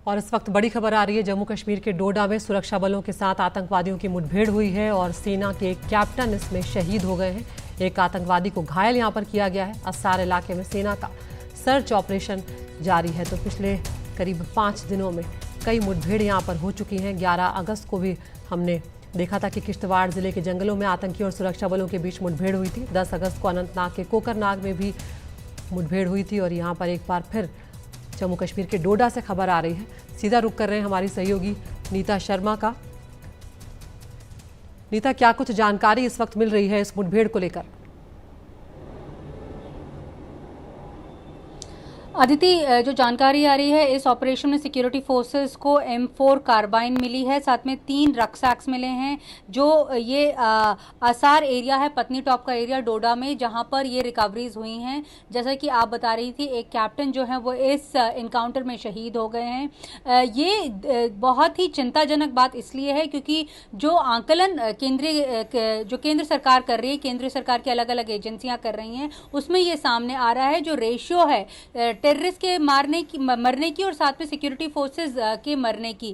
और इस वक्त बड़ी खबर आ रही है, जम्मू कश्मीर के डोडा में सुरक्षा बलों के साथ आतंकवादियों की मुठभेड़ हुई है और सेना के एक कैप्टन इसमें शहीद हो गए हैं। एक आतंकवादी को घायल यहां पर किया गया है। अस्सार इलाके में सेना का सर्च ऑपरेशन जारी है। तो पिछले करीब 5 दिनों में कई मुठभेड़ यहां पर हो चुकी हैं। 11 अगस्त को भी हमने देखा था कि किश्तवाड़ जिले के जंगलों में आतंकी और सुरक्षा बलों के बीच मुठभेड़ हुई थी। 10 अगस्त को अनंतनाग के कोकरनाग में भी मुठभेड़ हुई थी। और यहाँ पर एक बार फिर जम्मू कश्मीर के डोडा से खबर आ रही है। सीधा रुख कर रहे हैं हमारी सहयोगी नीता शर्मा का। नीता, क्या कुछ जानकारी इस वक्त मिल रही है इस मुठभेड़ को लेकर? अदिति, जो जानकारी आ रही है, इस ऑपरेशन में सिक्योरिटी फोर्सेस को M4 कार्बाइन मिली है, साथ में 3 रक्सैक्स मिले हैं। जो ये आसार एरिया है, पत्नी टॉप का एरिया डोडा में, जहां पर ये रिकवरीज हुई हैं। जैसा कि आप बता रही थी, एक कैप्टन जो है वो इस इनकाउंटर में शहीद हो गए हैं। ये बहुत ही चिंताजनक बात इसलिए है क्योंकि जो आंकलन केंद्र सरकार कर रही है, केंद्र सरकार की अलग अलग एजेंसियां कर रही हैं, उसमें ये सामने आ रहा है जो रेशियो है टेररिस्ट के मरने की और साथ में सिक्योरिटी फोर्सेस के मरने की,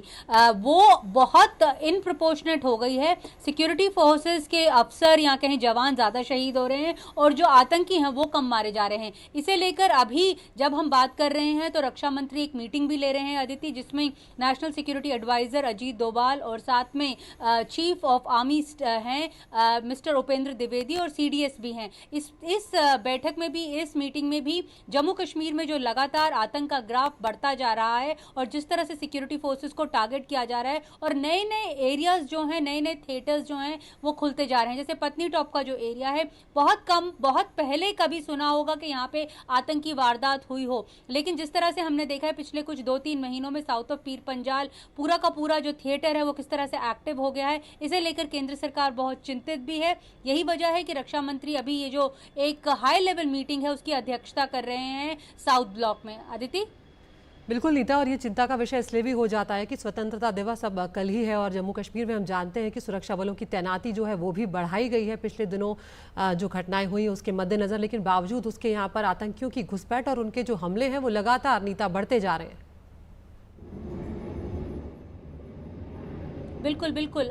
वो बहुत इन प्रोपोर्शनेट हो गई है। सिक्योरिटी फोर्सेस के अफसर या कहें जवान ज़्यादा शहीद हो रहे हैं और जो आतंकी हैं वो कम मारे जा रहे हैं। इसे लेकर अभी जब हम बात कर रहे हैं तो रक्षा मंत्री एक मीटिंग भी ले रहे हैं अदिति, जिसमें national security adviser Ajit Doval और साथ में चीफ ऑफ आर्मी हैं मिस्टर उपेंद्र द्विवेदी और CDS भी हैं। इस बैठक में भी, इस मीटिंग में भी जम्मू कश्मीर में जो लगातार आतंक का ग्राफ बढ़ता जा रहा है और जिस तरह से सिक्योरिटी फोर्सेस को टारगेट किया जा रहा है और नए नए एरियाज जो हैं, नए नए थिएटर्स जो हैं वो खुलते जा रहे हैं। जैसे पत्नी टॉप का जो एरिया है, बहुत पहले कभी सुना होगा कि यहाँ पे आतंकी वारदात हुई हो, लेकिन जिस तरह से हमने देखा है पिछले कुछ 2-3 महीनों में साउथ ऑफ पीर पंजाल पूरा का पूरा जो थिएटर है वो किस तरह से एक्टिव हो गया है, इसे लेकर केंद्र सरकार बहुत चिंतित भी है। यही वजह है कि रक्षा मंत्री अभी ये जो एक हाई लेवल मीटिंग है उसकी अध्यक्षता कर रहे हैं साउथ ब्लॉक में। अदिति, बिल्कुल नीता, और ये चिंता का विषय इसलिए भी हो जाता है कि स्वतंत्रता दिवस अब कल ही है और जम्मू कश्मीर में हम जानते हैं कि सुरक्षा बलों की तैनाती जो है वो भी बढ़ाई गई है पिछले दिनों जो घटनाएं हुई उसके मद्देनजर। लेकिन बावजूद उसके यहाँ पर आतंकियों की घुसपैठ और उनके जो हमले हैं वो लगातार नीता बढ़ते जा रहे हैं। बिल्कुल बिल्कुल,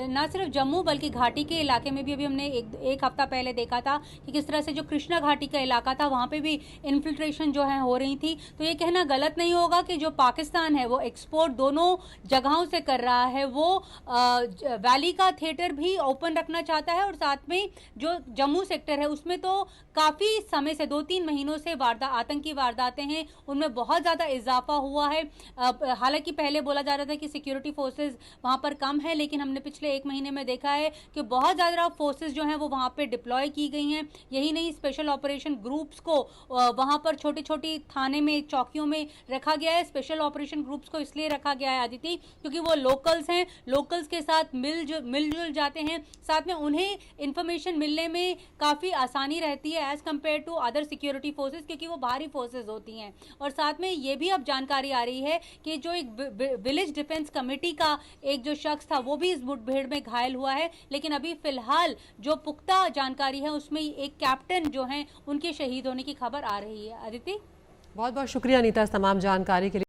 ना सिर्फ जम्मू बल्कि घाटी के इलाके में भी अभी हमने एक हफ्ता पहले देखा था कि किस तरह से जो कृष्णा घाटी का इलाका था वहाँ पे भी इन्फिल्ट्रेशन जो है हो रही थी। तो ये कहना गलत नहीं होगा कि जो पाकिस्तान है वो एक्सपोर्ट दोनों जगहों से कर रहा है। वो वैली का थिएटर भी ओपन रखना चाहता है और साथ में जो जम्मू सेक्टर है उसमें तो काफ़ी समय से 2-3 महीनों से आतंकी वारदातें हैं, उनमें बहुत ज़्यादा इजाफा हुआ है। हालांकि पहले बोला जा रहा था कि सिक्योरिटी फोर्सेज वहाँ पर कम है, लेकिन हमने पिछले 1 महीने में देखा है कि बहुत ज़्यादा फोर्सेस जो हैं वो वहाँ पे डिप्लॉय की गई हैं। यही नहीं, स्पेशल ऑपरेशन ग्रुप्स को वहाँ पर छोटी छोटी थाने में, चौकियों में रखा गया है। स्पेशल ऑपरेशन ग्रुप्स को इसलिए रखा गया है अदिति क्योंकि वो लोकल्स हैं, लोकल्स के साथ मिलजुल जाते हैं, साथ में उन्हें इंफॉर्मेशन मिलने में काफ़ी आसानी रहती है as compare to other security forces, क्योंकि वो बाहरी फोर्सेज होती हैं। और साथ में ये भी अब जानकारी आ रही है कि जो एक विलेज डिफेंस कमेटी का एक जो शख्स था वो भी इस मुठभेड़ में घायल हुआ है। लेकिन अभी फिलहाल जो पुख्ता जानकारी है उसमें एक कैप्टन जो है उनके शहीद होने की खबर आ रही है। अदिति, बहुत बहुत शुक्रिया नीता इस तमाम जानकारी के लिए।